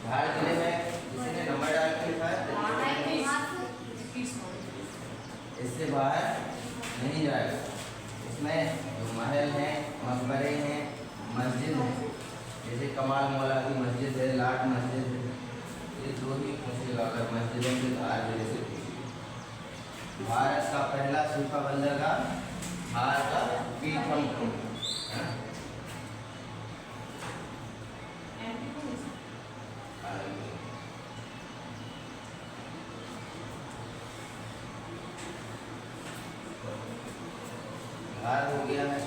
धार जिले में किसी ने नंबर डाल के लिखा है इससे बाहर नहीं जाएगा। इसमें जो महल हैं, मकबरे हैं, मस्जिद है, जैसे कमाल मौला की मस्जिद है, लाट मस्जिद है, ये दो ही पूछेगा अगर मस्जिदों के धार जिले से पूछेगा। भारत का पहला सूखा बंदरगाह भारत का पीठमपुर है ना। धार हो गया है,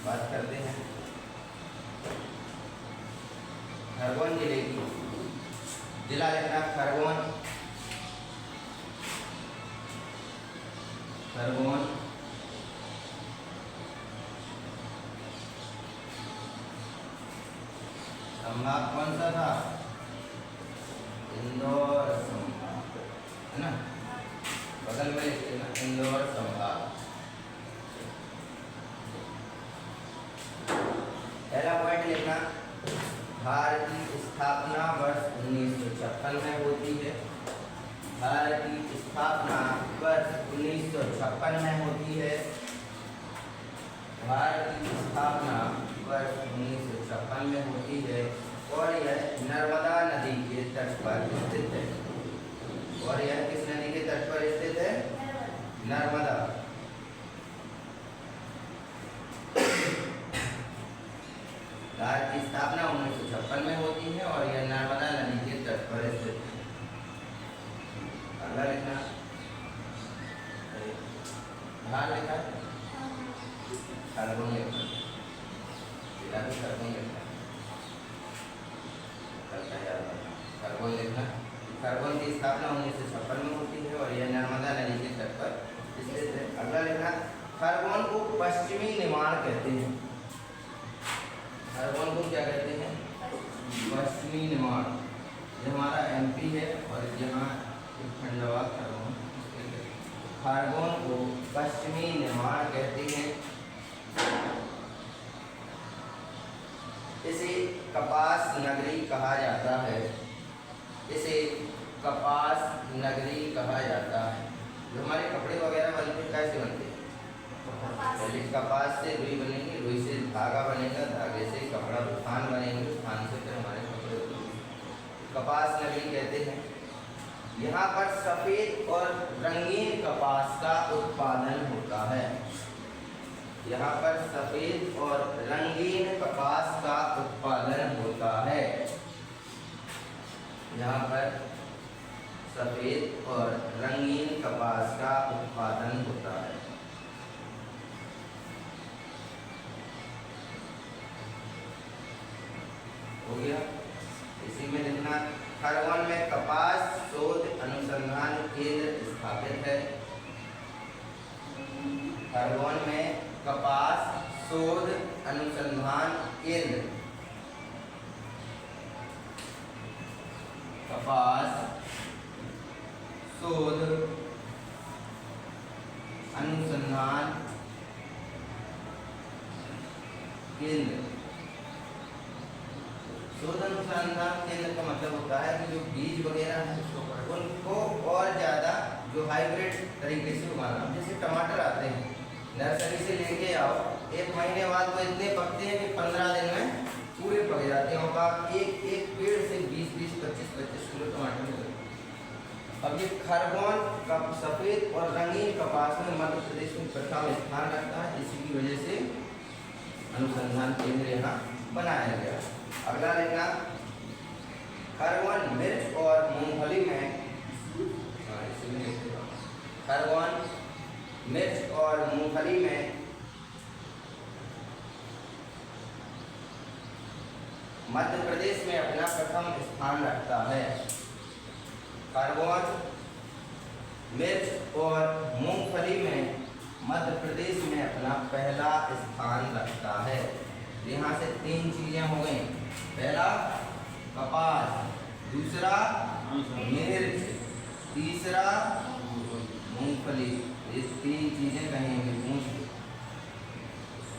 बात करते हैं खरगोन जिले की। जिला लिखना खरगोन, खरगोन संभाग कौन सा था? इंदौर संभाग है ना, बगल में लिखते ना इंदौर संभाग। पहला पॉइंट लिखना, भारत की स्थापना वर्ष 1956 में होती है। भारत की स्थापना वर्ष 1956 में होती है। भारत की स्थापना वर्ष 1956 में होती है और यह नर्मदा नदी के तट पर स्थित है। और यह किस नदी के तट पर स्थित है? नर्मदा। भारत की स्थापना 1956 में होती है और यह नर्मदा नदी के तट पर स्थित है। अगला लिखना, धार लिखा है, खरगोन लिखना, जिला भी खरगोन लिखना, खरगोन लिखना। खरगोन की स्थापना 1956 में होती है और यह नर्मदा नदी के तट पर स्थित है। अगला लिखना, खरगोन को पश्चिमी निमाड़ कहते हैं। खरगोन को क्या कहते हैं? पश्चिमी निमाड़। ये हमारा एमपी है और यहाँ खंडवा खरगोन। खरगोन को पश्चिमी निमाड़ कहते हैं। इसे कपास नगरी कहा जाता है। इसे कपास नगरी कहा जाता है। जो हमारे कपड़े वगैरह बनते हैं कैसे बनते हैं? पहले कपास से रुई बनेंगे, रुई से धागा बनेगा, धागे से कपड़ा थान बनेंगे, थान से फिर हमारे कपड़े बनेंगे। कपास नगरी कहते हैं। यहाँ पर सफ़ेद और रंगीन कपास का उत्पादन होता है। यहाँ पर सफ़ेद और रंगीन कपास का उत्पादन होता है। यहाँ पर सफ़ेद और रंगीन कपास का उत्पादन होता है। हो गया। इसी में लिखना, खरगोन में कपास शोध अनुसंधान केंद्र स्थापित है। खरगोन में कपास शोध अनुसंधान केंद्र, कपास शोध अनुसंधान केंद्र। शोध अनुसंधान केंद्र का मतलब होता है कि जो बीज वगैरह है उनको और ज़्यादा जो हाइब्रिड तरीके से उगाना। जैसे टमाटर आते हैं, नर्सरी से लेके आओ, 1 महीने बाद वो इतने पकते हैं कि 15 दिन में पूरे पक जाते हैं और एक एक पेड़ से 20-20, 25-25 किलो टमाटर मिलते हैं। अब ये खरगोन का सफ़ेद और रंगीन कपास में मध्य प्रदेश में प्रथम स्थान रखता है। इसी की वजह से अनुसंधान केंद्र यहाँ बनाया गया। अगला लिखना, खरगोन मिर्च और मूंगफली में, खरगोन मिर्च और मूंगफली में मध्य प्रदेश में अपना प्रथम स्थान रखता है। खरगोन मिर्च और मूंगफली में मध्य प्रदेश में अपना पहला स्थान रखता है। यहाँ से 3 चीज़ें हो गई। पहला कपास, दूसरा मिर्च, तीसरा मूंगफली। ये 3 चीज़ें कहेंगे पूछ,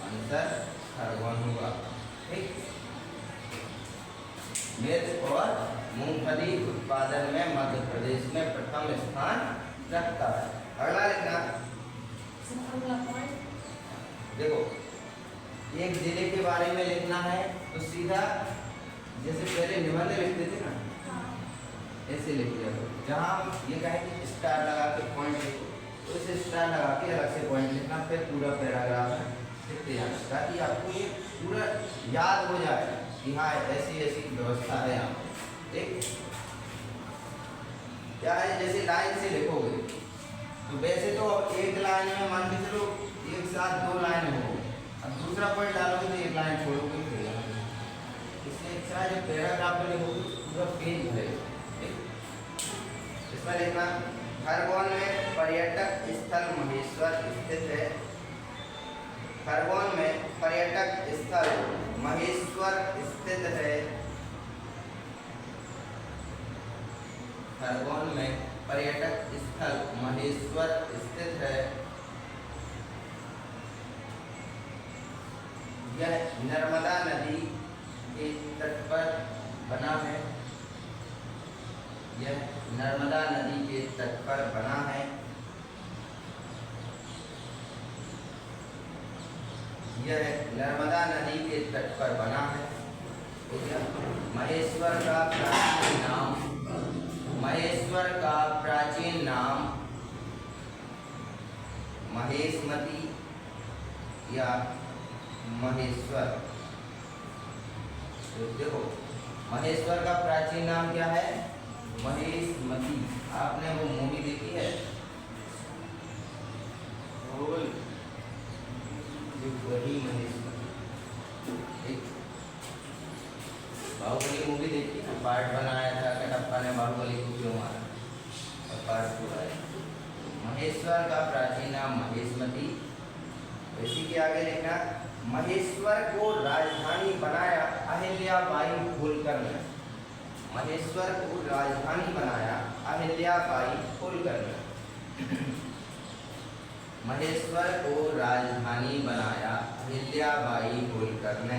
आंसर खरगोन होगा। ठीक। मिर्च और मूंगफली उत्पादन में मध्य प्रदेश में प्रथम स्थान रखता है। अगला लिखना, देखो एक जिले के बारे में लिखना है तो सीधा जैसे पहले निबंध लिखते थे ना, ऐसे लिख दिया करो। जहाँ ये कहे कि स्टार लगा के पॉइंट लिखो तो इसे स्टार लगा के अलग से पॉइंट लिखना, फिर पूरा पैराग्राफ लिखते जाना ताकि आपको ये पूरा याद हो जाए कि हाँ ऐसी ऐसी व्यवस्था है यहाँ पे। ठीक, क्या है जैसे लाइन से लिखोगे तो वैसे तो एक लाइन में मान के चलो एक साथ 2 लाइन हो, अब दूसरा पॉइंट डालोगे तो एक लाइन छोड़ोगे फिर इससे अच्छा जो पैराग्राफ में लिखोगे पूरा पेज भरेगा। इसमें लिखना, खरगोन में पर्यटक स्थल महेश्वर स्थित है। खरगोन में पर्यटक स्थल महेश्वर स्थित है। खरगोन में पर्यटक स्थल महेश्वर स्थित है। यह नर्मदा नदी के तट पर बना है। यह नर्मदा नदी के तट पर बना है। यह नर्मदा नदी के तट पर बना है। महेश्वर का प्राचीन नाम, महेश्वर का प्राचीन नाम महेशमती या महेश्वर। तो देखो महेश्वर का प्राचीन नाम क्या है? महेशमती। आपने वो मूवी देखी है वही महेशमती, बाहुबली मूवी देखी ना, पार्ट बनाया था कटप्पा ने बाहुबली को क्यों मारा और पार्ट पूरा है। महेश्वर का प्राचीन नाम महेशमती। इसी के आगे लिखना, महेश्वर को राजधानी बनाया अहिल्याबाई होलकर ने। महेश्वर को राजधानी बनाया अहिल्याबाई होलकर ने। महेश्वर को राजधानी बनाया अहिल्याबाई होलकर ने।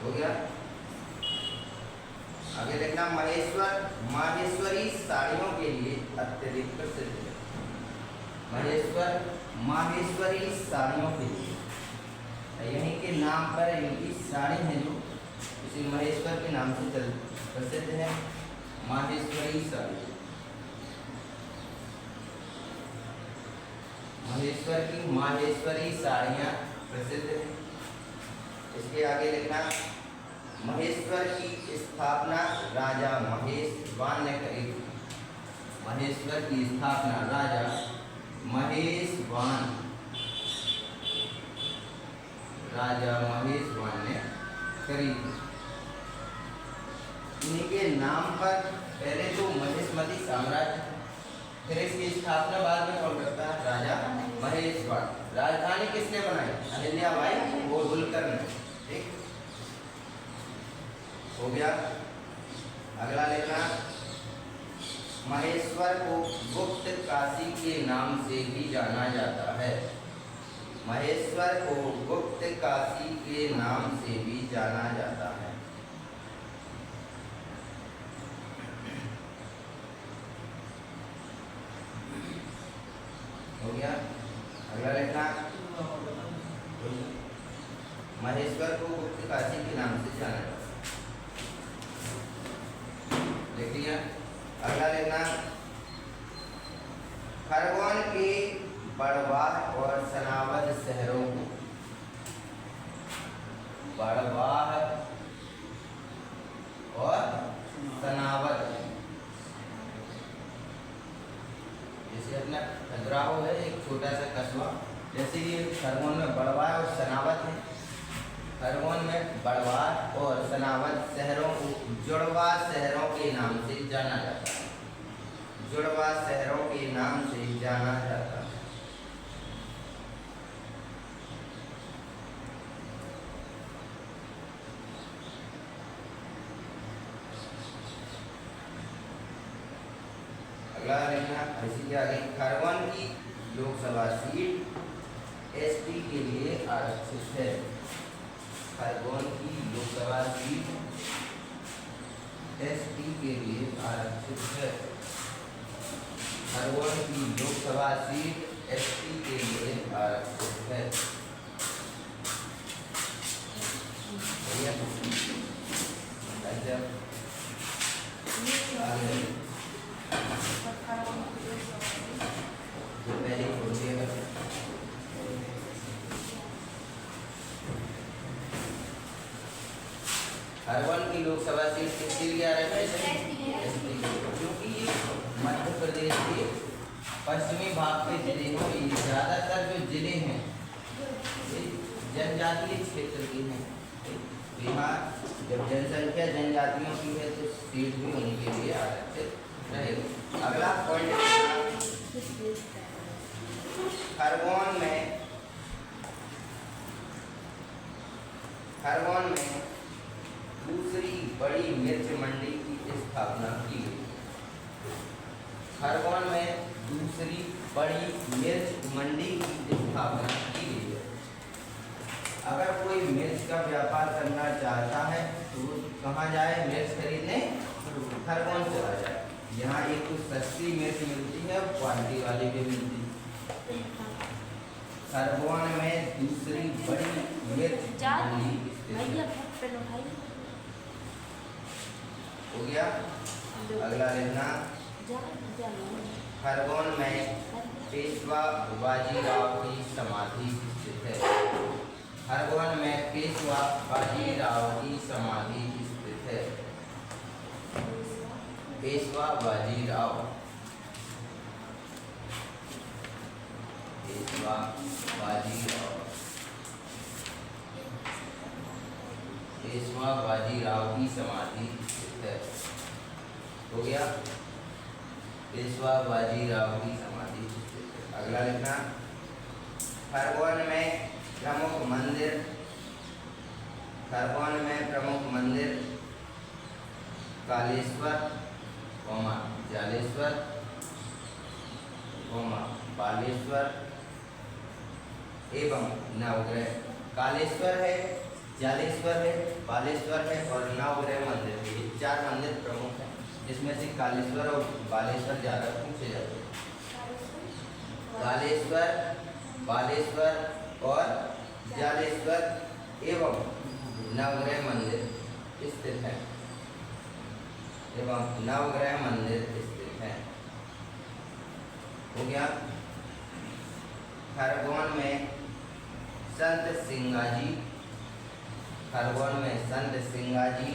हो गया। आगे लिखना, महेश्वर माहेश्वरी साड़ियों के लिए अत्यधिक प्रसिद्ध है। महेश्वर माहेश्वरी साड़ियों के लिए, यहीं के नाम पर इनकी साड़ी है जो इसी महेश्वर के नाम से प्रसिद्ध है। माहेश्वरी साड़ी, महेश्वर की माहेश्वरी साड़ियाँ प्रसिद्ध है। इसके आगे लिखना, महेश्वर की स्थापना राजा महेशवान ने करी थी। महेश्वर की स्थापना राजा महेशवान, राजा महेशवान ने करी थी। इन्हीं के नाम पर पहले तो महेशमती साम्राज्य, फिर इसकी स्थापना बाद में कौन करता है? राजा महेशवान। राजधानी किसने बनाई? अहिल्याबाई होलकर ने। ठीक हो गया। अगला लिखना, महेश्वर को गुप्त काशी के नाम से भी जाना जाता है। महेश्वर को गुप्त काशी के नाम से भी जाना जाता है। हो गया। अगला लिखना, महेश्वर को गुप्त काशी के नाम से जाना जाता है। लिख लिया। अगला लिखना, खरगोन के बड़वाह और सनावद शहरों को, बड़वाह और सनावद, जैसे अपना खजुराहो है एक छोटा सा कस्बा, जैसे ये खरगोन में बड़वाह और सनावद है। खरगोन में बड़वाह और सनावद शहरों को जुड़वा शहरों के नाम से जाना जाता है। जुड़वा शहरों के नाम से जाना जाता है। अगला लिखना, इसी के आगे, खरगोन की लोकसभा सीट एसटी के लिए आरक्षित है। खरगोन की लोकसभा सीट एसटी के लिए आरक्षित है। खरगोन की लोकसभा सीट एसटी के लिए आरक्षित है। खरगोन की लोकसभा सीट किसके लिए आरक्षित है? क्योंकि ये मध्य प्रदेश के पश्चिमी भाग के जिले हैं। ये ज्यादातर जो जिले हैं जनजातीय क्षेत्र के हैं। यहाँ जब जनसंख्या जनजातियों की है तो सीट भी उनके लिए आरक्षित रहेगी। अगला पॉइंट, खरगोन में दूसरी बड़ी मिर्च मंडी की स्थापना की गई। खरगोन में दूसरी बड़ी मिर्च मंडी की स्थापना की गई है। अगर कोई मिर्च का व्यापार करना चाहता है तो कहाँ जाए मिर्च खरीदने? खरगोन चला जाए। यहाँ एक तो सस्ती मिर्च मिलती है और क्वालिटी वाली भी मिलती है। खरगोन में दूसरी बड़ी मिर्च मंडी हो गया। अगला लिखना, खरगोन में पेशवा बाजीराव की समाधि स्थित है। खरगोन में पेशवा बाजीराव की समाधि स्थित है। पेशवा बाजीराव, पेशवा बाजीराव, पेशवा बाजीराव की समाधि स्थित है। हो गया, पेशवा बाजीराव की समाधि स्थित है। अगला लिखना, खरगोन में प्रमुख मंदिर, खरगोन में प्रमुख मंदिर कालेश्वर, जालेश्वर, बालेश्वर एवं नवग्रह। कालेश्वर है, जालेश्वर है, बालेश्वर है और नवग्रह मंदिर है। ये 4 मंदिर प्रमुख हैं, जिसमें से कालेश्वर और बालेश्वर ज्यादा पूछे जाते हैं। कालेश्वर, बालेश्वर और जालेश्वर एवं नवग्रह मंदिर स्थित है, एवं नवग्रह मंदिर स्थित है। हो गया। खरगोन में संत सिंगाजी, खरगोन में संत सिंगाजी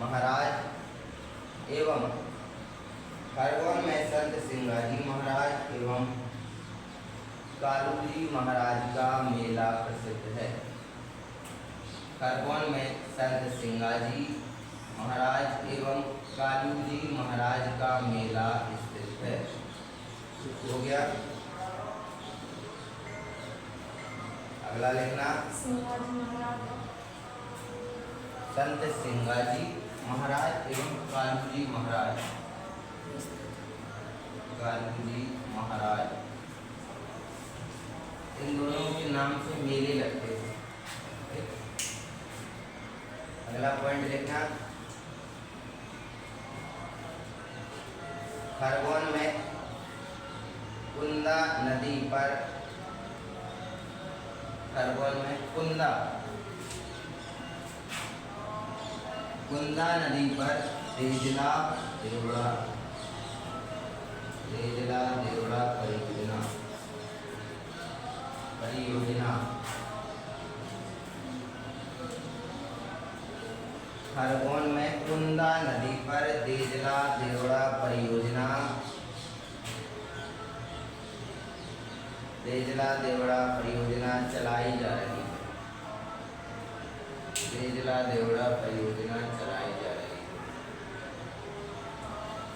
महाराज एवं खरगोन में संत सिंगाजी महाराज एवं कालूजी महाराज का मेला प्रसिद्ध है। खरगोन में संत सिंगाजी महाराज एवं कालूजी महाराज का मेला स्थित है। हो गया। अगला लिखना, संत सिंगाजी महाराज एवं कालूजी महाराज, कालूजी महाराज, इन दोनों के नाम से मेले लगते हैं। अगला पॉइंट लिखना, खरगोन में कुंदा नदी पर, खरगोन में कुंदा नदी पर देजला देवड़ा परियोजना खरगोन में कुंदा नदी पर देजला देवड़ा परियोजना, देजला देवड़ा परियोजना चलाई जा रही है। देजला देवड़ा परियोजना चलाई जा रही है।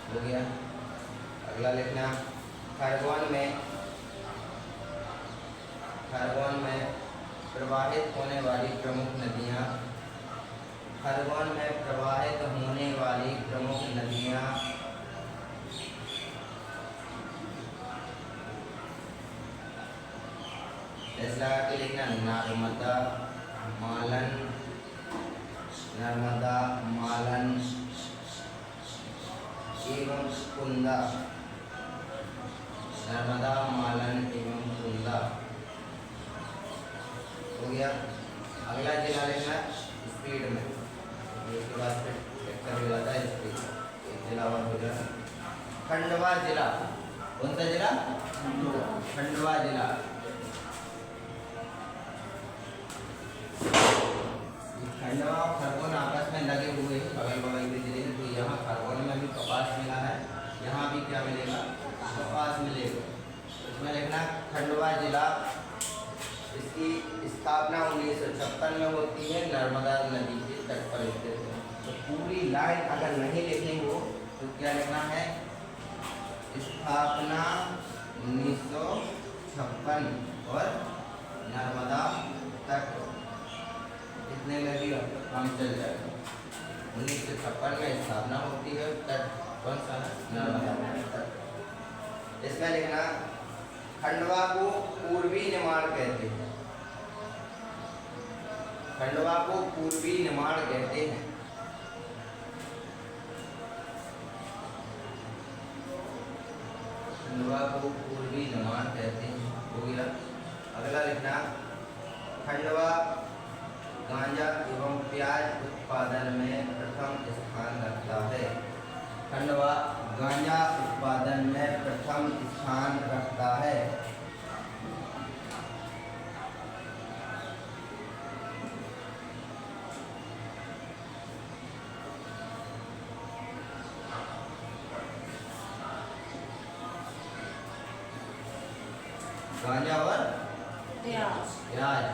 हो गया। अगला लिखना, खरगोन में प्रवाहित होने वाली प्रमुख नदियाँ, खरगोन में प्रवाहित होने वाली प्रमुख नदियाँ एस लगा के लिखना नर्मदा मालन, नर्मदा मालन एवं कुंदा, नर्मदा मालन एवं कुंदा। हो गया। अगला जिला लिखना स्पीड में, इसके बाद फिर ट्रैक्टर हो जाता है स्पीड। एक जिला और हो जाए खंडवा जिला। कौन सा जिला? खंडवा जिला। खंडवा और खरगोन आपस में लगे हुए हैं, बगल बगल के जिले हैं। तो यहाँ खरगोन में भी कपास मिला है, यहाँ भी क्या मिलेगा? कपास मिलेगा। इसमें लिखना खंडवा जिला। इसकी स्थापना 1956 में होती है, नर्मदा नदी के तट पर स्थित है। तो पूरी लाइन अगर नहीं लिखनी हो तो क्या लिखना है? स्थापना 1956 और नर्मदा तट कितने लगेगा? काम चल जाएगा। 1956 में स्थापना होती है, तट कौन सा है? नर्मदा तट। इसमें लिखना खंडवा को पूर्वी निमाड़ कहते हैं, खंडवा को पूर्वी निमाड़ कहते हैं। खंडवा को पूर्वी निमाड़ कहते हैं। हो गया। अगला लिखना खंडवा गांजा एवं प्याज उत्पादन में प्रथम स्थान रखता है। खंडवा गांजा उत्पादन में प्रथम स्थान रखता है। गांजा और प्याज।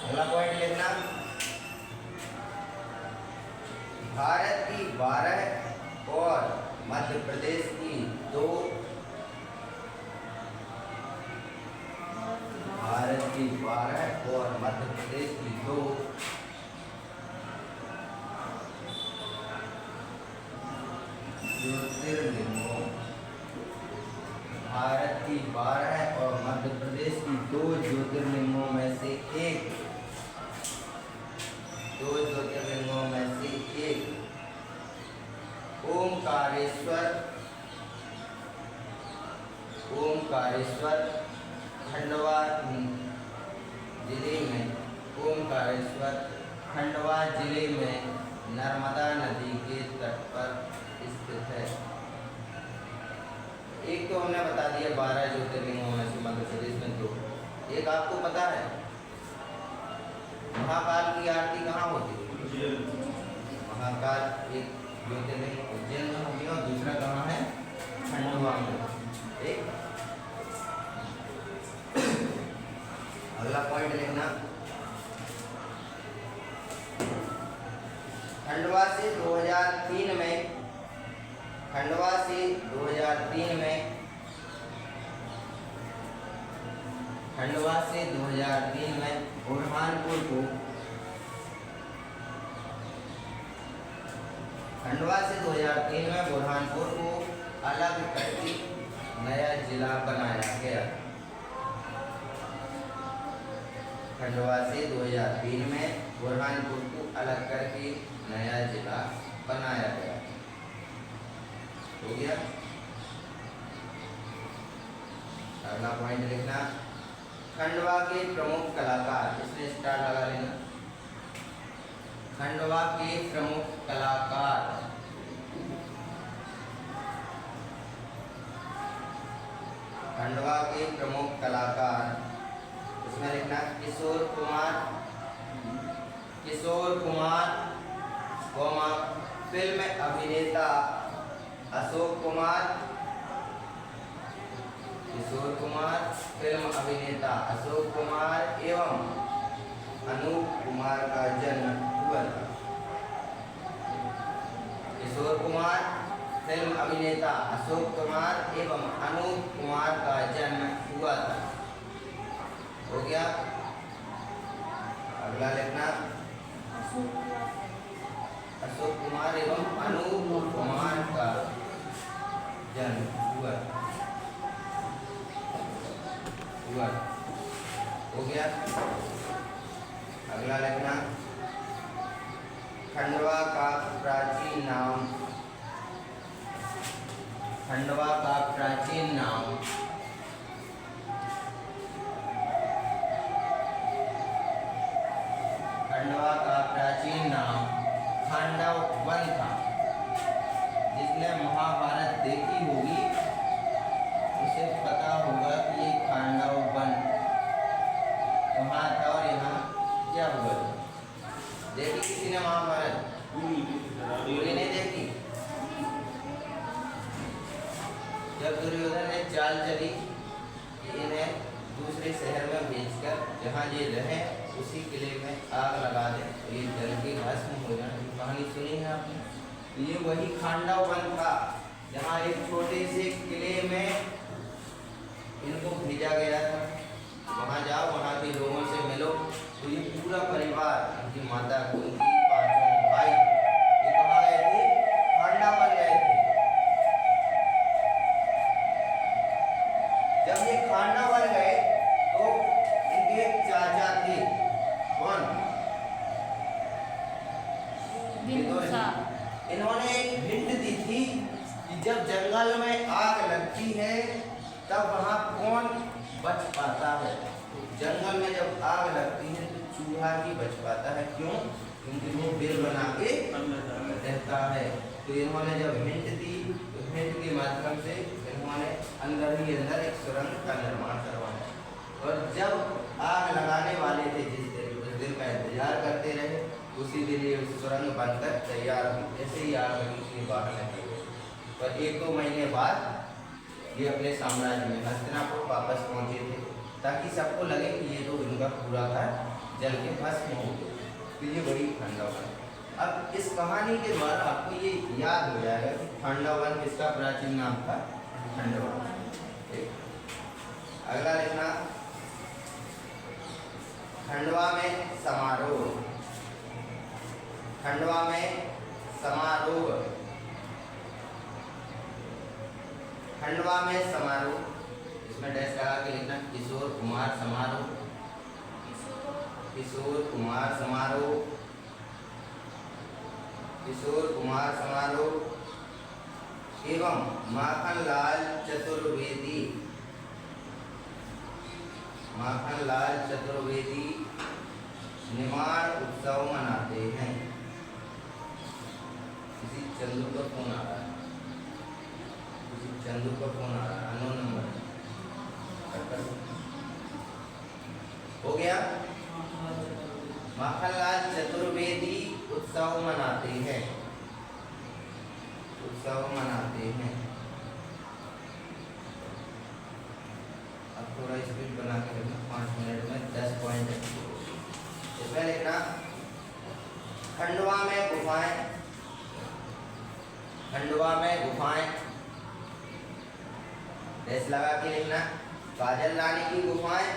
अगला पॉइंट लिखना भारत की 12 और मध्य प्रदेश की 2, भारत की 12 और मध्य प्रदेश की 2 ज्योतिर्लिंगों, भारत की 12 और मध्य प्रदेश की 2 ज्योतिर्लिंगों में से एक, 2 ज्योतिर्लिंगों में से एक ओमकारेश्वर, ओमकारेश्वर खंडवा जिले में, ओमकारेश्वर खंडवा जिले में नर्मदा नदी के तट पर स्थित है। एक तो हमने बता दिया 12 ज्योतिर्लिंगों में से मध्य प्रदेश में 2। एक आपको पता है महाकाल की आरती कहाँ होती है? महाकाल एक ज्योतिर्लिंग उज्जैन में होगी और दूसरा कहाँ है? खंडवा में। ठीक। अगला पॉइंट लिखना खंडवा से 2003 में, खंडवा से 2003 में, खंडवा से 2003 में बुरहानपुर को, खंडवा से 2003 में बुरहानपुर को अलग करके नया जिला बनाया गया। खंडवा से 2003 में बुरहानपुर को अलग करके नया जिला बनाया गया। हो गया। अगला पॉइंट लिखना खंडवा के प्रमुख कलाकार, इसमें स्टार लगा लेना। खंडवा के प्रमुख कलाकार, खंडवा के प्रमुख कलाकार, इसमें लिखना किशोर कुमार, किशोर कुमार, फिल्म अभिनेता अशोक कुमार, किशोर कुमार फिल्म अभिनेता अशोक कुमार एवं अनूप कुमार का जन्म हुआ था। किशोर कुमार फिल्म अभिनेता अशोक कुमार एवं अनूप कुमार का जन्म हुआ था। हो गया। अगला लिखना अशोक कुमार एवं अनूप कुमार का जन्म हुआ। हो वर हो गया। अगला लिखना खंडवा का प्राचीन नाम, खंडवा का प्राचीन नाम खंडवा का प्राचीन नाम खांडव वन था। जिसने महाभारत देखी होगी उसे पता होगा कि ये खांडव वन कहाँ था और यहाँ क्या हुआ था। देखी किसी ने महाभारत? पूरी नहीं देखी। जब दुर्योधन ने चाल चली कि इन्हें दूसरे शहर में भेजकर जहाँ ये रहे उसी किले में आग लगा दे तो ये जल के भस्म हो जाए, कहानी सुनी है आपने। ये वही खांडव वन था जहाँ एक छोटे से किले में इनको भेजा गया था। वहाँ जाओ, वहाँ के लोगों से मिलो। तो ये पूरा परिवार, इनकी माता, उनकी पांचों भाई, ये कहाँ गए थे? खांडव वन गए थे। जब ये खांडव वन गए तो इनके एक चाचा थे, कौन? इन्होंने एक हिंट दी थी कि जब जंगल में आग लगती है तब वहाँ कौन बच पाता है। तो जंगल में जब आग लगती है तो चूहा ही बच पाता है। क्यों? क्योंकि वो बिल बना के रहता है। तो इन्होंने जब हिंट दी तो हिंट के माध्यम से इन्होंने अंदर ही अंदर एक सुरंग का निर्माण करवाया। और जब आग लगाने वाले थे जिस दिन का इंतजार करते रहे, उसी दिन ये सुरंग बनकर तैयार हुई। ऐसे ही आग लगी थी, बाहर निकल गई। पर 1-2 महीने बाद ये अपने साम्राज्य में हस्तिनापुर वापस पहुंचे थे, ताकि सबको लगे कि ये तो इनका पूरा घर जल के भस्म हो गया। तो ये बड़ी खांडव वन। अब इस कहानी के द्वारा आपको ये याद हो जाएगा कि खांडव वन किसका प्राचीन नाम था? खंडवा। अगला लिखना खंडवा में समारोह, खंडवा में समारोह, खंडवा में समारोह। इसमें डैश लगा के लिखना किशोर कुमार समारोह, किशोर कुमार समारोह, किशोर कुमार समारोह एवं माखनलाल चतुर्वेदी, माखनलाल चतुर्वेदी निर्माण उत्सव मनाते हैं। किसी चंदू का फोन आ रहा है, किसी चंदू का फोन आ रहा है, अननोन नंबर हो गया। माखनलाल चतुर्वेदी उत्सव मनाते हैं, उत्सव मनाते हैं। अब थोड़ा स्पीड बना के रखना, 5 मिनट में 10 पॉइंट। इसमें लिखना खंडवा में गुफाएं, खंडवा में गुफाएं, डैश लगा के लिखना काजल रानी की गुफाएं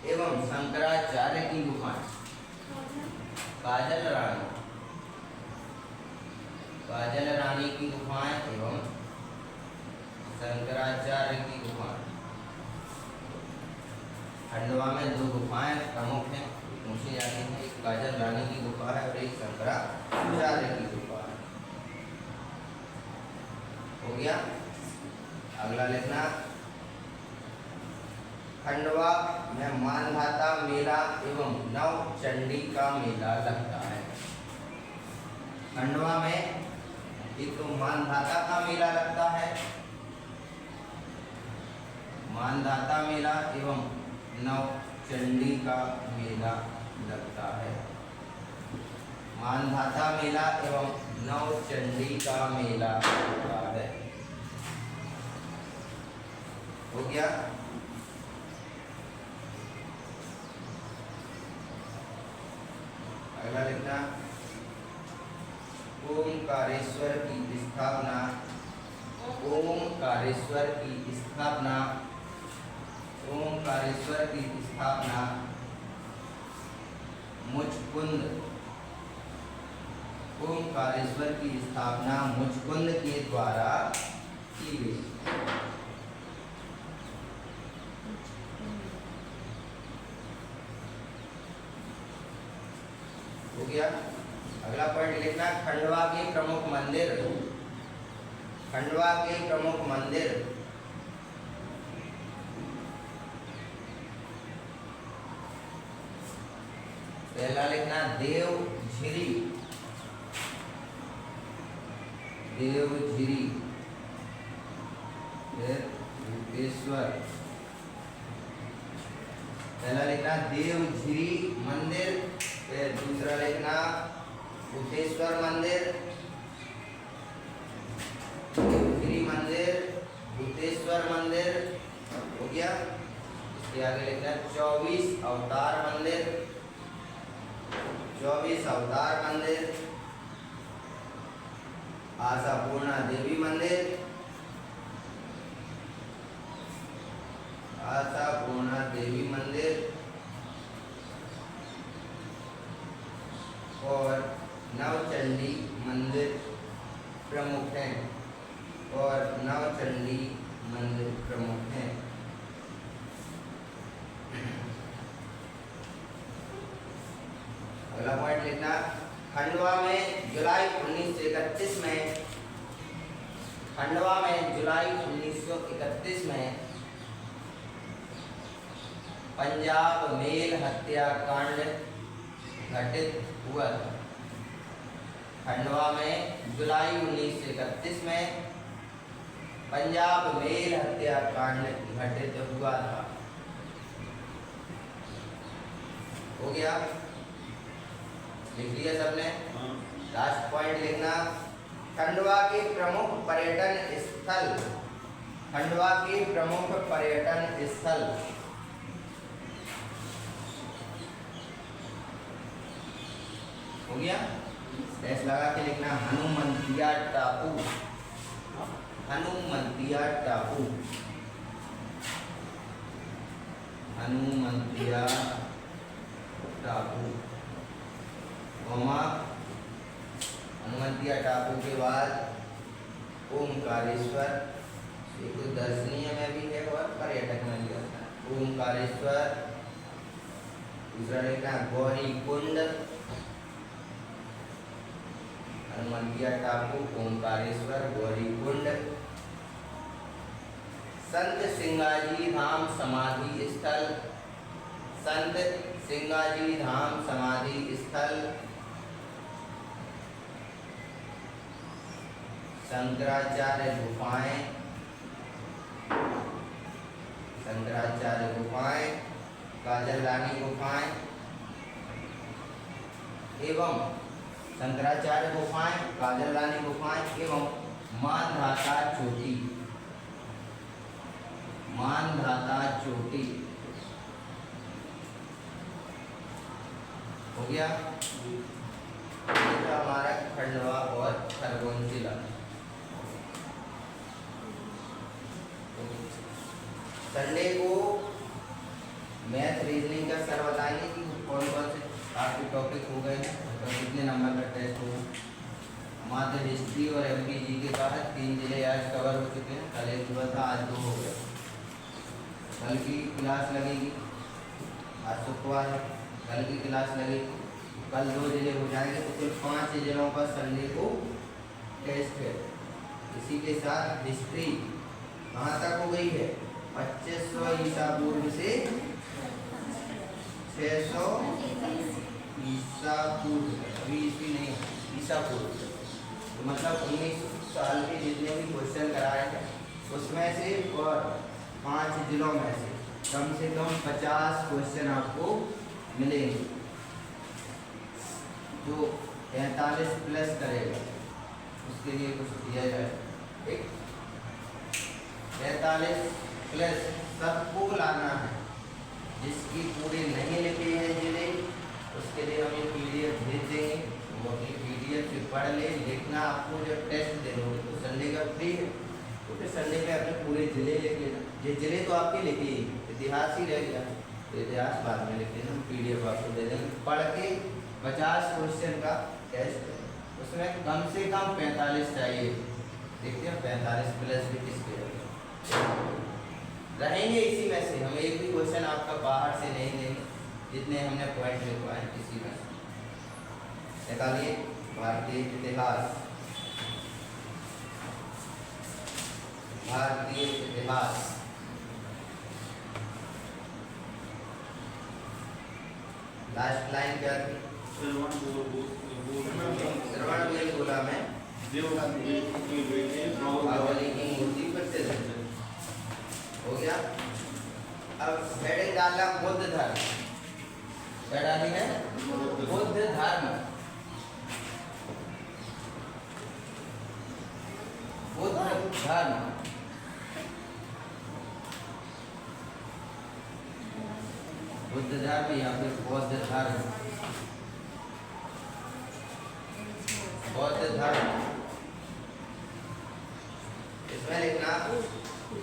एवं शंकराचार्य की गुफाएं। काजल रानी, काजल रानी की गुफाएं एवं शंकराचार्य की गुफाएं। खंडवा में 2 गुफाएं प्रमुख हैं, पूछी जाती हैं। एक काजल रानी की गुफा है और एक शंकराचार्य की गुफा है। हो गया। अगला लिखना खंडवा में मानधाता मेला एवं नवचंडी का मेला लगता है। खंडवा में एक तो मानधाता का मेला लगता है, मानधाता मेला एवं नवचंडी का मेला लगता है। मानधाता मेला एवं नवचंडी का मेला लगता है। हो गया। अगला लिखना ओमकारेश्वर की स्थापना, ओमकारेश्वर की स्थापना, ओमकारेश्वर की स्थापना मुचकुंद, ओमकारेश्वर की स्थापना मुचकुंद के द्वारा की गई। गया। अगला पॉइंट लिखना, खंडवा के प्रमुख मंदिर। खंडवा के प्रमुख मंदिर। पहला लिखना देवझिरी। देवझिरी, फिर भूतेश्वर। पहला लिखना देवझिरी मंदिर, फिर दूसरा लिखना भूतेश्वर मंदिर। देवझिरी मंदिर, भूतेश्वर मंदिर हो गया। इसके आगे लिखना 24 अवतार मंदिर। 24 अवतार मंदिर। आशापूर्णा देवी मंदिर। आशापूर्णा देवी मंदिर और नवचंडी मंदिर प्रमुख हैं। और नवचंडी मंदिर प्रमुख हैं। अगला पॉइंट लिखना, खंडवा में जुलाई 1931 में, खंडवा में जुलाई 1931 में पंजाब मेल हत्याकांड घटित हुआ था। खंडवा में जुलाई 1931 में पंजाब मेल हत्याकांड घटित हुआ था। हो गया, लिख लिया सबने? लास्ट पॉइंट लिखना, खंडवा के प्रमुख पर्यटन स्थल। खंडवा के प्रमुख पर्यटन स्थल। हो गया, डैश लगा के लिखना, हनुमंतिया टापू। हनुमंतिया टापू। हनुमंतिया टापू, हनुमंतिया टापू के बाद ओमकारेश्वर, ये कुछ दर्शनीय में भी है और पर्यटक में भी होता है। ओमकारेश्वर। दूसरा लिखना गौरी कुंड। हनुमंतिया टापू, ओमकारेश्वर, गौरी कुंड। संत सिंगाजी धाम समाधि स्थल। संत सिंगाजी धाम समाधि स्थल। शंकराचार्य गुफाएं। शंकराचार्य गुफाएं, काजल रानी गुफाएं एवं शंकराचार्य गुफाएं, काजल रानी गुफाएं एवं मानधाता चोटी। मानधाता चोटी हो गया। ये हमारा खंडवा और खरगोन जिला। संडे को मैथ रीजनिंग का सर बताएंगे कि कौन कौन से आपके टॉपिक हो गए हैं और कितने नंबर का टेस्ट हुआ। हमारे हिस्ट्री और एमपीजी के बाद 3 जिले आज कवर हो चुके हैं। कल एक हुआ था, आज 2 हो गए। कल की क्लास लगेगी, आज शुक्रवार है, कल की क्लास लगेगी। कल 2 जिले हो जाएंगे तो कुल 5 जिलों का संडे को टेस्ट है। इसी के साथ हिस्ट्री कहाँ तक हो गई है? 2500 ईसा पूर्व से 600 ईसा पूर्व, अभी ईस्वी नहीं, ईसा पूर्व। तो मतलब 1900 साल के जितने भी क्वेश्चन कराए हैं उसमें से और 5 जिलों में से कम 50 क्वेश्चन आपको मिलेंगे जो 45 प्लस करेगा। उसके लिए कुछ दिया जाए, ठीक? 45 प्लस सबको लाना है। जिसकी पूरे नहीं लिखे हैं जिले, उसके लिए हम ये PDF भेज देंगे। वो अपनी PDF से पढ़ ले। लिखना आपको जब टेस्ट दे दोगे तो संडे का फ्री है, तो फिर संडे पे अपने पूरे जिले लिख लेना। ये जिले तो आपके लिखे ही, इतिहास ही रह गया तो इतिहास बाद में लिख लेना। PDF आपको दे देंगे। पढ़ के 50 क्वेश्चन का टेस्ट, उसमें कम से कम 45 चाहिए। देखते हैं 45 प्लस भी किसके रहेंगे। इसी में से हम एक भी क्वेश्चन आपका बाहर से नहीं लेंगे, जितने हमने पॉइंट लिखवाए इसी में से। निकालिए भारतीय इतिहास, भारतीय इतिहास। लास्ट लाइन क्या थी? श्रवण बेलगोला में बाहुबली की मूर्ति प्रसिद्ध हो गया। अब हेडिंग डालना बुद्ध धर्म, क्या डाली है? बुद्ध धर्म, बुद्ध धर्म। बुद्ध धर्म या फिर बौद्ध धर्म, बौद्ध धर्म। इसमें लिखना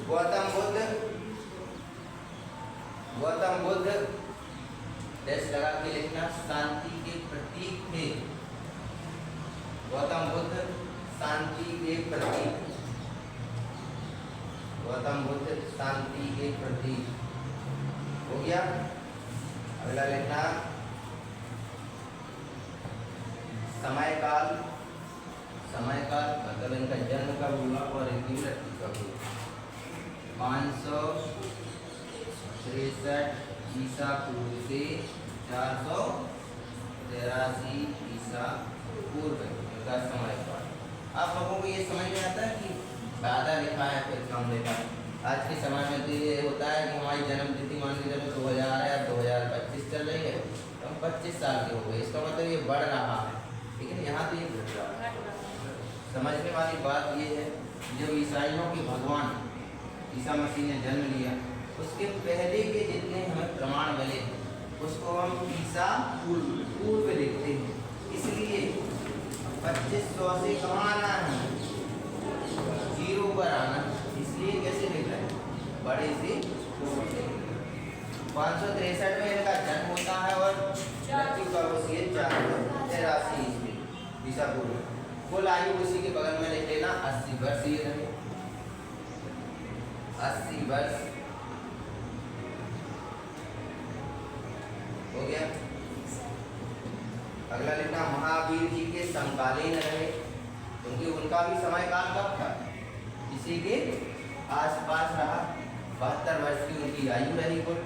गौतम बुद्ध, गौतम बुद्ध डैश लगा के लिखना शांति के प्रतीक थे। गौतम बुद्ध शांति के प्रतीक, गौतम बुद्ध शांति के प्रतीक हो गया। अगला लिखना समय काल, समय काल मतलब इनका जन्म कब हुआ और इनकी मृत्यु कब हुई। 563 ईसा पूर्व से 483 ईसा पूर्व का समय काल। आप लोगों को ये समझ में आता है कि ज़्यादा लिखा है फिर कम लिखा है। आज के समय में तो ये होता है कि हमारी जन्म तिथि मान लीजिए 2000 है, 2025 चल रही है, तो हम 25 साल के हो गए, इसका मतलब ये बढ़ रहा है, लेकिन यहाँ तो ये घट रहा है। समझने वाली बात ये है, जो ईसाइयों के भगवान ईसा मसीह ने जन्म लिया, उसके पहले के जितने हमें प्रमाण मिले उसको हम ईसा पूर्व लिखते हैं। इसलिए 2500 से कहाँ आना है? 0 पर आना। इसलिए कैसे लिख रहे हैं? बड़े से 563 में इनका जन्म होता है और मृत्यु कब होती है? 483 ईस्वी ईसा पूर्व। कुल आयु उसी के बगल में लिख लेना 80 वर्ष। ये रहे 80 वर्ष हो गया। अगला लिखना महावीर जी के समकालीन रहे, क्योंकि उनका भी समय काल कब था? इसी के आसपास रहा। 72 वर्ष की उनकी आयु रही कुल।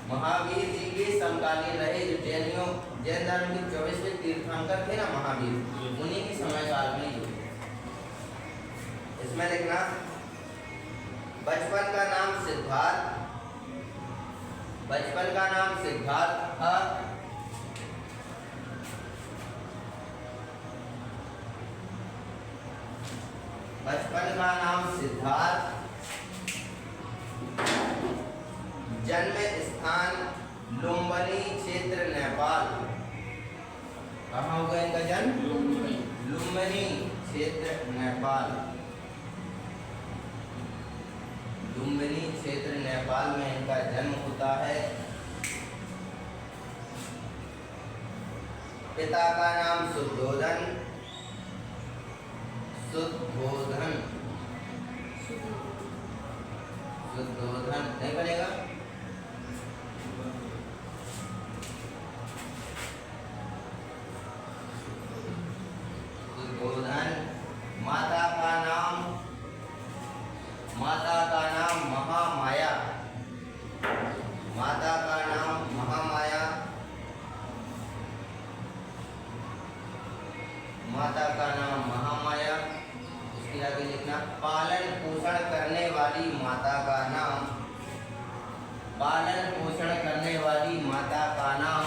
महावीर जी के समकालीन रहे, जो जैन धर्म के 24वें तीर्थंकर थे ना महावीर, उन्हीं के समय काल में ही। इसमें लिखना बचपन का नाम सिद्धार्थ, बचपन का नाम सिद्धार्थ था। बचपन का नाम सिद्धार्थ, जन्म स्थान लुम्बिनी क्षेत्र नेपाल। कहाँ होगा इनका जन्म? लुम्बिनी क्षेत्र नेपाल, लुम्बिनी क्षेत्र नेपाल में इनका जन्म होता है। पिता का नाम शुद्धोधन, शुद्धोधन, शुद्धोधन नहीं बनेगा? शुद्धोधन। माता का नाम, माता का नाम महामाया, माता का नाम महामाया, माता का नाम महामाया। उसके आगे लिखना पालन पोषण करने वाली माता का नाम, पालन पोषण करने वाली माता का नाम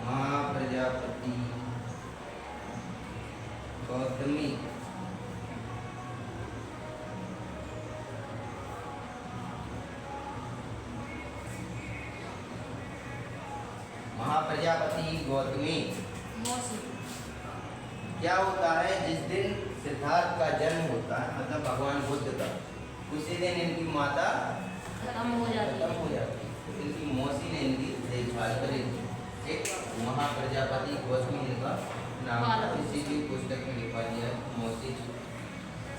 महाप्रजापति गौतमी। महाप्रजापति गौतमी। क्या होता है? जिस दिन सिद्धार्थ का जन्म होता है, मतलब भगवान बुद्ध का, उसी दिन इनकी माता खत्म हो जाती है, तो इनकी मौसी ने इनकी देखभाल करेगी। एक महाप्रजापति गौतमी इनका नाम था, इसी की पुस्तक में लिखवा दिया मौसी।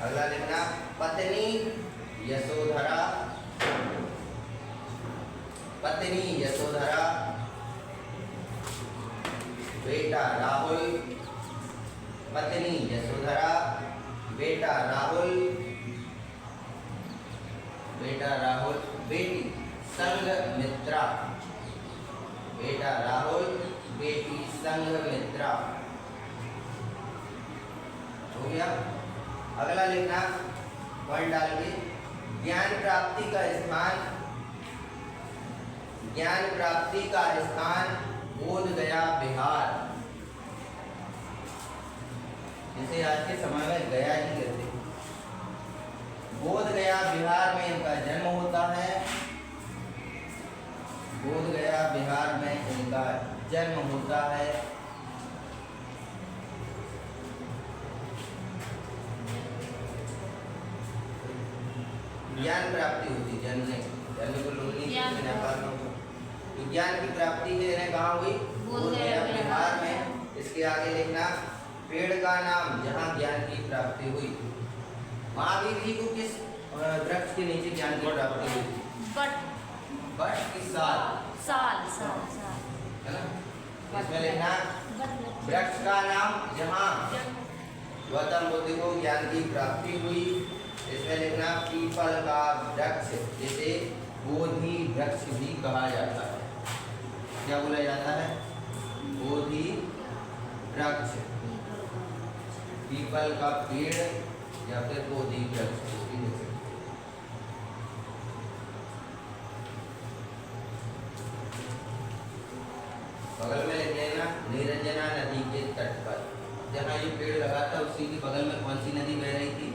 अगला लिखना पत्नी यशोधरा, पत्नी यशोधरा, बेटा राहुल, पत्नी यशोधरा, बेटा राहुल, बेटा राहुल, बेटी संघमित्रा, बेटा राहुल, बेटी संघमित्रा। हो गया। अगला लिखना पॉइंट डाल के, ज्ञान प्राप्ति का स्थान, ज्ञान प्राप्ति का स्थान बोध गया बिहार। जिसे आज के समय में गया ही कहते हैं। बोध गया बिहार में इनका जन्म होता है, बोध गया बिहार में इनका जन्म होता है। ज्ञान प्राप्ति होती, जन्म नहीं, जन्म को लोग नहीं नेपाल में। तो ज्ञान की प्राप्ति के लिए कहाँ हुई? बोध गया बिहार में। इसके आगे लिखना, पेड़ का नाम जहाँ ज्ञान की प्राप्ति हुई। महावीर जी को किस वृक्ष के नीचे ज्ञान की प्राप्ति हुई? बट की साल है ना। इसमें लिखना, वृक्ष का नाम जहाँ गौतम बुद्ध को ज्ञान की प्राप्ति हुई। इसमें लिखना, पीपल का वृक्ष, जिसे बोधि वृक्ष भी कहा जाता है। क्या बोला जाता है? बोधि वृक्ष, पीपल का पेड़ या फिर बोधि वृक्ष। बगल में लिख लेना, निरंजना नदी के तट पर। जहाँ ये पेड़ लगा था उसी के बगल में कौन सी नदी बह रही थी?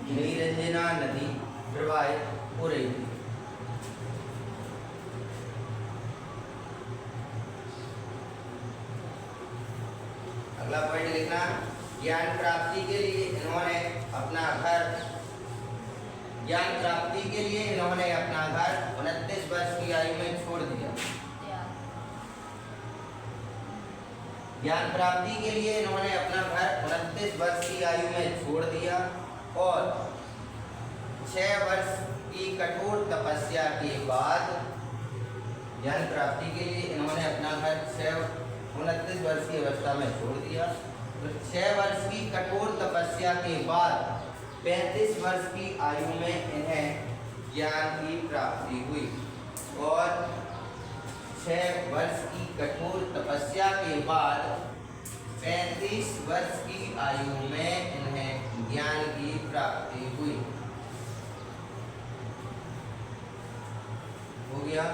निरंजना नदी प्रवाहित हो रही थी। अगला पॉइंट लिखना, ज्ञान प्राप्ति के लिए इन्होंने अपना घर, ज्ञान प्राप्ति के लिए इन्होंने अपना घर 29 वर्ष की आयु में छोड़ दिया। ज्ञान प्राप्ति के लिए इन्होंने अपना घर 29 वर्ष की आयु में छोड़ दिया और 6 वर्ष की कठोर तपस्या के बाद, ज्ञान प्राप्ति के लिए इन्होंने अपना घर 29 वर्ष की अवस्था में छोड़ दिया। तो 6 वर्ष की कठोर तपस्या के बाद 35 वर्ष की आयु में इन्हें ज्ञान की प्राप्ति हुई और 6 वर्ष की कठोर तपस्या के बाद 35 वर्ष की आयु में इन्हें ज्ञान की प्राप्ति हुई। हो गया।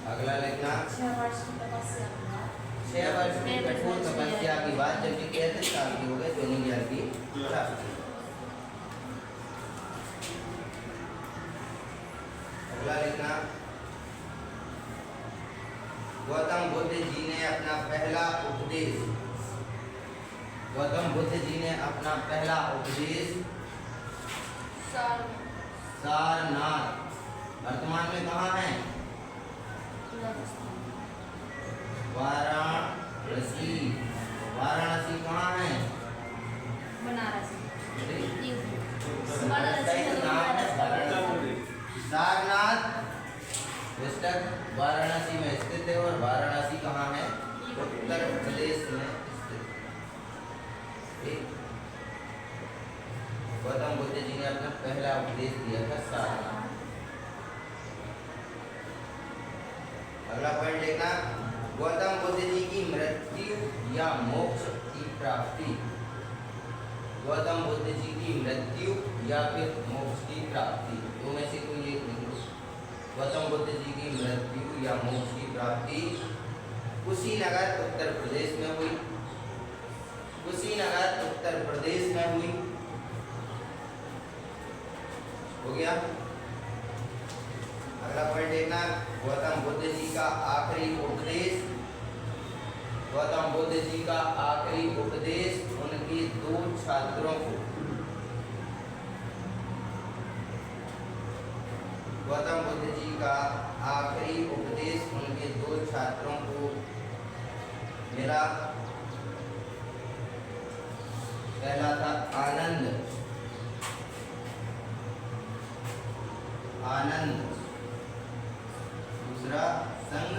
अगला लिखना, 6 वर्ष की कठोर तपस्या के बाद जब ये 33 साल के हो गए तो इन्हें ज्ञान की प्राप्ति। अगला लिखना, गौतम बुद्ध जी ने अपना पहला उपदेश, गौतम बुद्ध जी ने अपना पहला उपदेश सारनाथ, वर्तमान में कहाँ है? वाराणसी। वाराणसी कहाँ है? सारनाथ डिस्ट्रिक्ट वाराणसी में स्थित है और वाराणसी कहाँ है? उत्तर प्रदेश में स्थित। गौतम बुद्ध जी ने अपना पहला उपदेश दिया था सारनाथ। अगला पॉइंट देखना, गौतम बुद्ध जी की मृत्यु या मोक्ष की प्राप्ति। गौतम बुद्ध जी की मृत्यु या फिर मोक्ष की प्राप्ति, दो में से कोई एक लिख लो। गौतम बुद्ध जी की मृत्यु या मोक्ष की प्राप्ति कुशीनगर उत्तर प्रदेश में हुई। कुशीनगर उत्तर प्रदेश में हुई। हो गया। अगला पॉइंट देखना, गौतम बुद्ध जी का आखिरी उपदेश। गौतम बुद्ध जी का आखिरी उपदेश उनके 2 छात्रों को, गौतम बुद्ध जी का आखिरी उपदेश उनके 2 छात्रों को मिला। पहला था आनंद आनंद, दूसरा संग,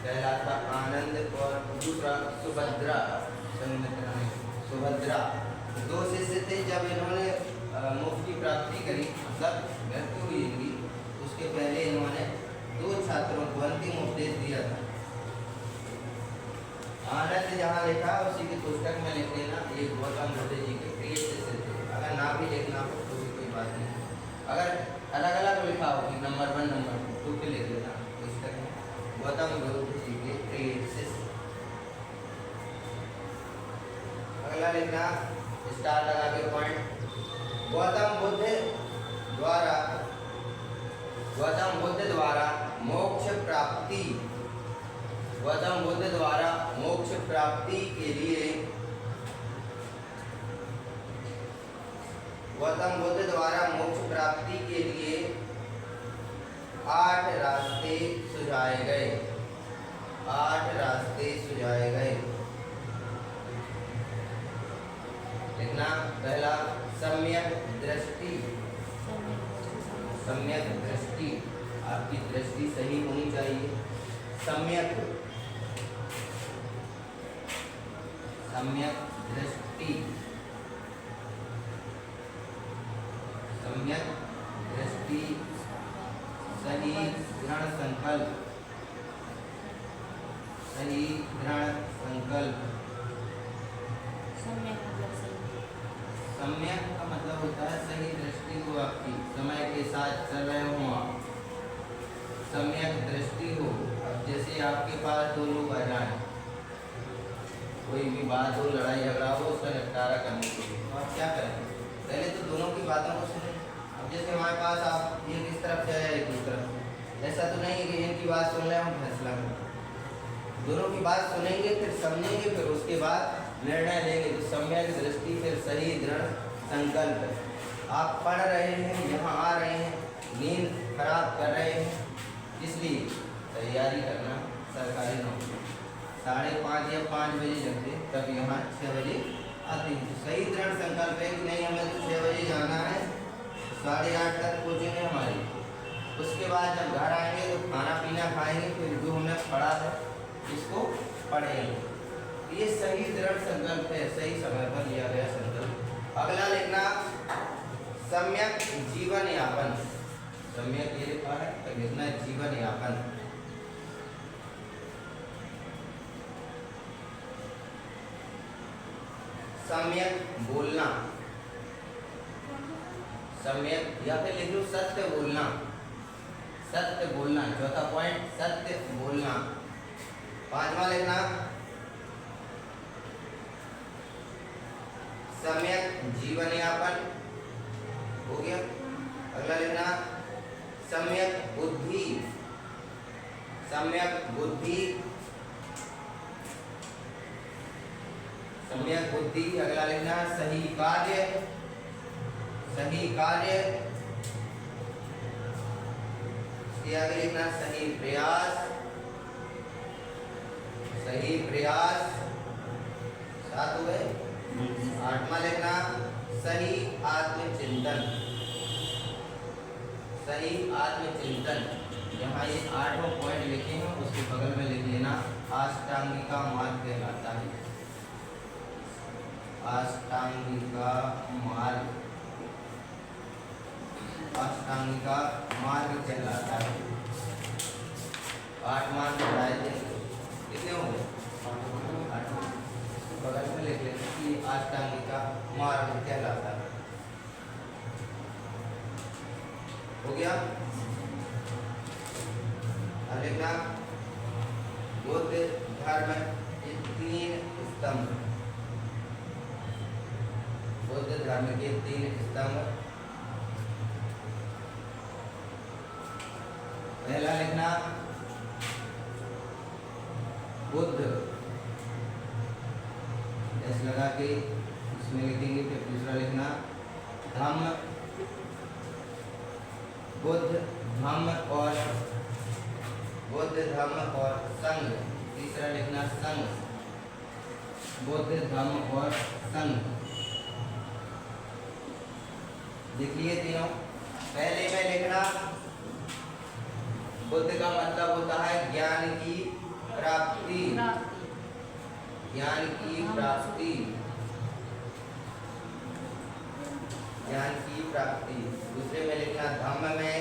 कहलाता आनंद, और दूसरा सुभद्रा, संगमित्रा में सुभद्रा। दो शिष्य थे, जब इन्होंने मोक्ष की प्राप्ति करी, मतलब मृत्यु हुई इनकी, उसके पहले इन्होंने 2 छात्रों को अंतिम उपदेश दिया था। आनंद जहाँ लिखा उसी की पुस्तक में लिख लेना, ये गौतम बुद्ध जी के प्रिय शिष्य थे। अगर ना भी लिखना हो तो भी कोई बात नहीं, अगर अलग अलग लिखा हो कि नंबर 1 नंबर 2 तो फिर लिख लेना पुस्तक में, गौतम बुद्ध जी के प्रिय शिष्य। अगला लिखना स्टार लगा के पॉइंट। गौतम बुद्ध द्वारा मोक्ष प्राप्ति, गौतम बुद्ध द्वारा मोक्ष प्राप्ति के लिए, गौतम बुद्ध द्वारा मोक्ष प्राप्ति के लिए 8 रास्ते सुझाए गए, 8 रास्ते सुझाए गए। लिखना पहला सम्यक दृष्टि, सम्यक दृष्टि, आपकी दृष्टि सही होनी चाहिए। सम्यक, सम्यक दृष्टि, सम्यक दृष्टि, सही दृढ़ संकल्प, सही दृढ़ संकल्प। सम्यक का मतलब होता है सही दृष्टि हो आपकी, समय के साथ चल रहे हो आप, सम्यक दृष्टि हो। अब जैसे आपके पास 2 लोग आ जाएं, कोई भी बात हो, लड़ाई झगड़ा हो, उसका निपटारा करने के लिए, तो आप क्या करें? पहले तो दोनों की बातों को सुनें। अब जैसे हमारे पास आप एक इस तरफ से आया, एक उस तरफ, ऐसा तो नहीं है कि इनकी बात सुन लें हम फैसला करें। दोनों की बात सुनेंगे, फिर समझेंगे, फिर उसके बाद निर्णय लेंगे। तो सम्यक दृष्टि, फिर सही दृढ़ संकल्प। आप पढ़ रहे हैं, यहाँ आ रहे हैं, नींद खराब कर रहे हैं, इसलिए तैयारी करना सरकारी नौकरी 5:30 या 5 बजे जगते, तब यहाँ 6 बजे आते हैं। तो सही दृढ़ संकल्प है कि नहीं हमें तो 6 बजे जाना है, 8:30 तक पहुँचेंगे हमारी। उसके बाद जब घर आएंगे तो खाना पीना खाएंगे, फिर जो हमने पढ़ा है इसको पढ़ेंगे। ये सही दृढ़ संकल्प है, सही समय पर लिया गया संकल्प। अगला लिखना सम्यक जीवन यापन, सम्यक ये लिखा है तो लिखना जीवन यापन। सम्यक बोलना, सम्यक, या फिर लिख लो सत्य बोलना, सत्य बोलना, चौथा पॉइंट सत्य बोलना। 5वां लिखना सम्यक जीवन यापन, हो गया। अगला लिखना सम्यक बुद्धि, सम्यक बुद्धि, सम्यक बुद्धि। अगला लिखना सही कार्य, सही कार्य। इसके आगे लिखना सही प्रयास, सही प्रयास। 7 हो गए। 8वां लिखना सही आत्मचिंतन, सही आत्मचिंतन। यहाँ ये 8वां पॉइंट लिखे हैं, उसके बगल में लिख लेना अष्टांगिका मार्ग कहलाता है, अष्टांगिका मार्ग, अष्टांगिका मार्ग कहलाता है। 8 मार्ग बताए थे, कितने हो गए? 8। बगल में लिख लेते कि अष्टांगिका मार्ग कहलाता है। हो गया। अब लिखना बुद्ध धर्म के 3 स्तंभ, बुद्ध धर्म के 3 स्तंभ। पहला लिखना बुद्ध, ऐसे लगा के इसमें लिखेंगे। फिर दूसरा लिखना धम्म, बुद्ध धम्म और बुद्ध धम्म और संघ। तीसरा लिखना संघ, बौद्ध धम्म और संघ। देखिए तीनों, पहले में लिखना बुद्ध का मतलब होता है ज्ञान की प्राप्ति, ज्ञान की प्राप्ति, ज्ञान की प्राप्ति। दूसरे में लिखना धम्म में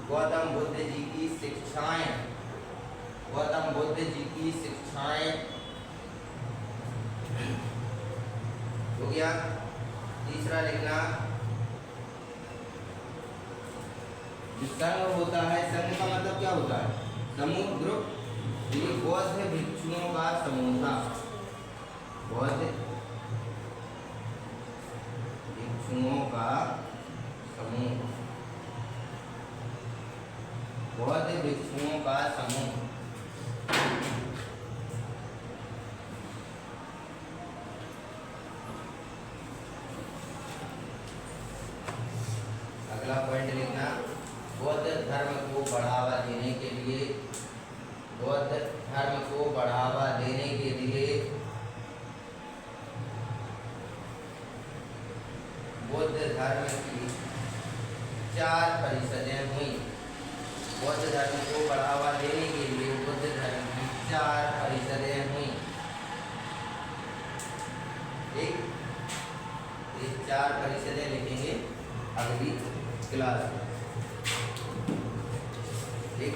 गौतम बुद्ध जी की शिक्षाएं, गौतम बुद्ध जी की शिक्षाएं हो गया। तीसरा लिखना संघ होता है, संघ का मतलब क्या होता है? समूह, ग्रुप। ये बौद्ध भिक्षुओं का समूह था, बौद्ध भिक्षुओं का समूह, बौद्ध भिक्षुओं का समूह। अगला पॉइंट लिखना बौद्ध धर्म को बढ़ावा देने के लिए, बौद्ध धर्म को बढ़ावा देने के लिए बुद्ध धर्म की 4 परिषदें हुई। बौद्ध धर्म को बढ़ावा देने के लिए बुद्ध धर्म की 4 परिषदें हुई। ठीक, ये 4 परिषदें लिखेंगे अगली क्लास में। ठीक।